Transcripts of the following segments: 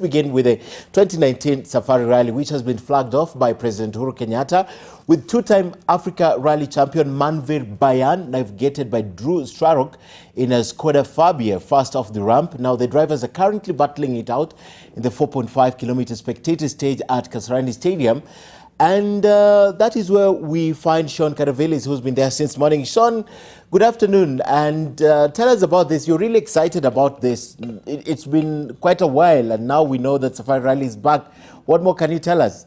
begin with the 2019 Safari Rally, which has been flagged off by President Uhuru Kenyatta, with two-time Africa Rally champion Manvir Bayan navigated by Drew Strarok in a Skoda Fabia, fast off the ramp. Now, the drivers are currently battling it out in the 4.5-kilometer spectator stage at Kasarani Stadium. And that is where we find Sean Caravelis, who's been there since morning. Sean, good afternoon. And tell us about this. You're really excited about this. It's been quite a while, and now we know that Safari Rally is back. What more can you tell us?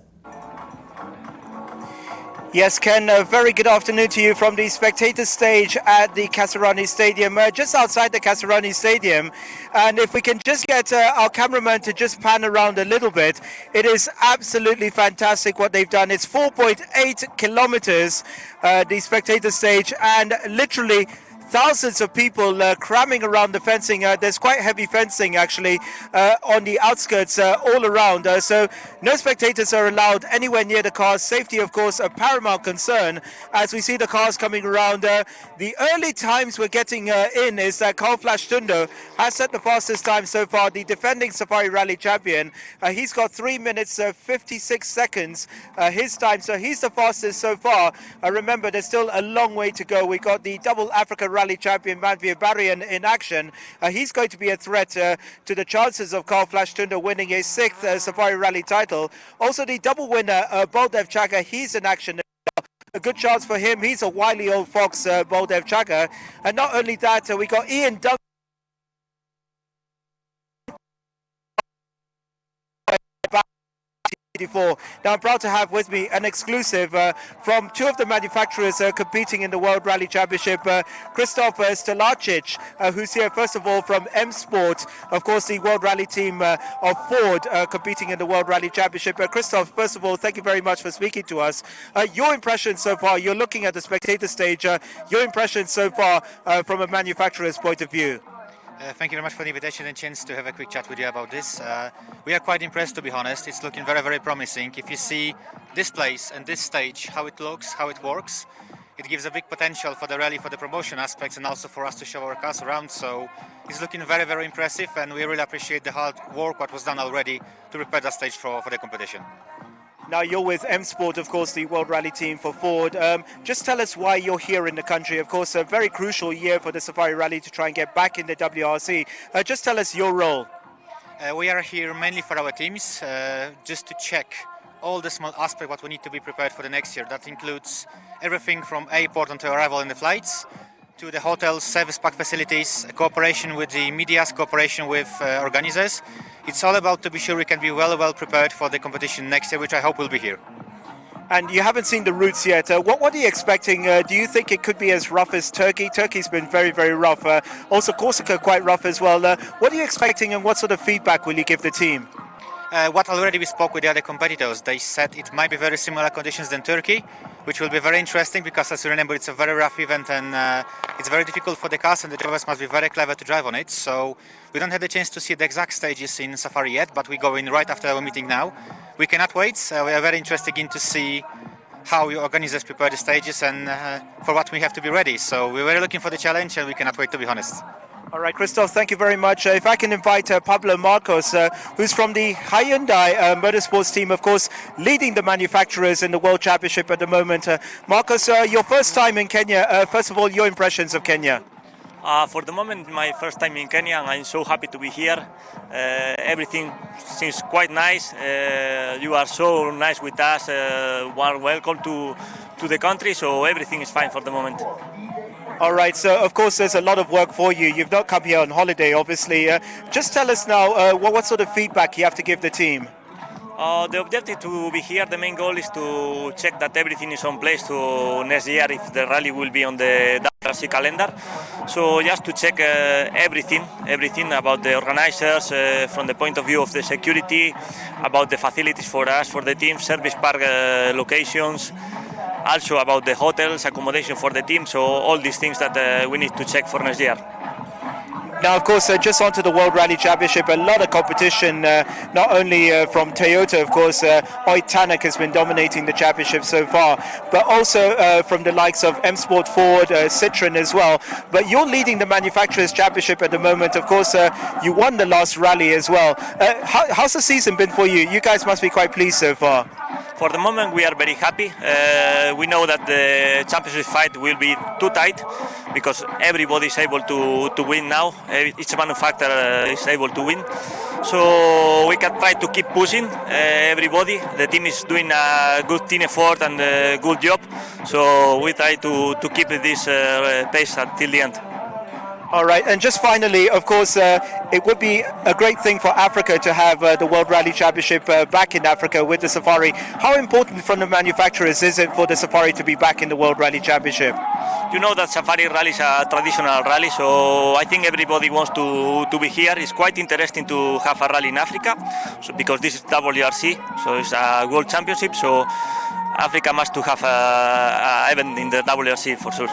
Yes, Ken, a very good afternoon to you from the spectator stage at the Kasarani Stadium, just outside the Kasarani Stadium. And if we can just get our cameraman to just pan around a little bit, it is absolutely fantastic what they've done. It's 4.8 kilometers, the spectator stage, and literally thousands of people cramming around the fencing. There's quite heavy fencing actually on the outskirts all around. So no spectators are allowed anywhere near the cars. Safety, of course, a paramount concern as we see the cars coming around. The early times we're getting in is that Carl Flash Tundo has set the fastest time so far, the defending Safari Rally champion. He's got 3 minutes 56 seconds his time, so he's the fastest so far. Remember, there's still a long way to go. We got the double Africa Rally champion Manvir Bayan in action. He's going to be a threat to the chances of Carl Flash Tundo winning his sixth Safari Rally title. Also, the double winner Baldev Chaka, he's in action. A good chance for him. He's a wily old fox, Baldev Chaka. And not only that, we got Ian Duncan. Now I'm proud to have with me an exclusive from two of the manufacturers competing in the World Rally Championship, Christoph Stelacic, who's here first of all from M Sport, of course the World Rally team of Ford competing in the World Rally Championship. Christoph, first of all, thank you very much for speaking to us. Your impressions so far, you're looking at the spectator stage, your impressions so far from a manufacturer's point of view. Thank you very much for the invitation and chance to have a quick chat with you about this. We are quite impressed, to be honest. It's looking very, very promising. If you see this place and this stage, how it looks, how it works, it gives a big potential for the rally, for the promotion aspects, and also for us to show our cars around. So it's looking very, very impressive, and we really appreciate the hard work what was done already to prepare the stage for the competition. Now you're with M Sport, of course, the World Rally team for Ford. Just tell us why you're here in the country. Of course, a very crucial year for the Safari Rally to try and get back in the WRC. Just tell us your role. We are here mainly for our teams, just to check all the small aspects what we need to be prepared for the next year. That includes everything from airport until arrival in the flights, to the hotels, service park facilities, cooperation with the media, cooperation with organizers. It's all about to be sure we can be well prepared for the competition next year, which I hope will be here. And you haven't seen the routes yet. What are you expecting? Do you think it could be as rough as Turkey? Turkey's been very, very rough. Also Corsica quite rough as well. What are you expecting, and what sort of feedback will you give the team? What already we spoke with the other competitors, they said it might be very similar conditions than Turkey, which will be very interesting because, as you remember, it's a very rough event and it's very difficult for the cars, and the drivers must be very clever to drive on it. So we don't have the chance to see the exact stages in Safari yet, but we go in right after our meeting now. We cannot wait. We are very interested in to see how your organizers prepare the stages and for what we have to be ready. So we're very looking for the challenge, and we cannot wait, to be honest. All right, Christoph, thank you very much. If I can invite Pablo Marcos, who's from the Hyundai Motorsports team, of course, leading the manufacturers in the World Championship at the moment. Marcos, your first time in Kenya. First of all, your impressions of Kenya. For the moment, my first time in Kenya, and I'm so happy to be here. Everything seems quite nice. You are so nice with us. Welcome to the country, so everything is fine for the moment. All right, so of course there's a lot of work for you. You've not come here on holiday, obviously. Just tell us now what sort of feedback you have to give the team. The objective to be here, the main goal is to check that everything is on place to next year if the rally will be on the WRC calendar. So just to check everything about the organizers from the point of view of the security, about the facilities for us, for the team, service park locations, also about the hotels, accommodation for the team, so all these things that we need to check for next year. Now, of course, just onto the World Rally Championship, a lot of competition, not only from Toyota, of course, Oit Tanak has been dominating the championship so far, but also from the likes of M Sport Ford, Citroen as well. But you're leading the Manufacturers Championship at the moment. Of course, you won the last rally as well. How's the season been for you? You guys must be quite pleased so far. For the moment, we are very happy. We know that the championship fight will be too tight because everybody is able to win now. Each manufacturer is able to win. So we can try to keep pushing everybody. The team is doing a good team effort and a good job. So we try to keep this pace until the end. All right, and just finally, of course, it would be a great thing for Africa to have the World Rally Championship back in Africa with the Safari. How important from the manufacturers is it for the Safari to be back in the World Rally Championship? You know that Safari Rally is a traditional rally, so I think everybody wants to be here. It's quite interesting to have a rally in Africa, so because this is WRC, so it's a World Championship, so Africa must to have a event in the WRC for sure.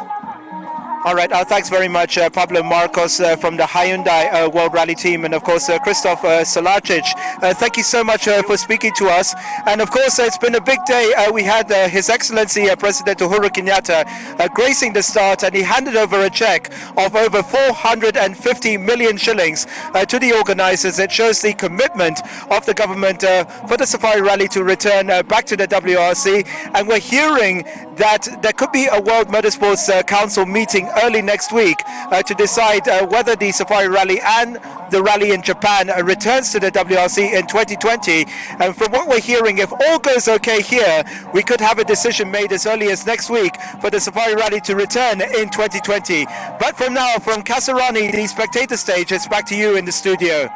All right, thanks very much, Pablo Marcos from the Hyundai World Rally team, and of course, Christoph Salacic. Thank you so much for speaking to us. And of course, it's been a big day. We had His Excellency President Uhuru Kenyatta gracing the start, and he handed over a check of over 450 million shillings to the organizers. It shows the commitment of the government for the Safari Rally to return back to the WRC. And we're hearing that there could be a World Motorsports Council meeting early next week to decide whether the Safari Rally and the rally in Japan returns to the WRC in 2020. And from what we're hearing, if all goes okay here, we could have a decision made as early as next week for the Safari Rally to return in 2020. But from now, from Kasarani, the spectator stage, it's back to you in the studio.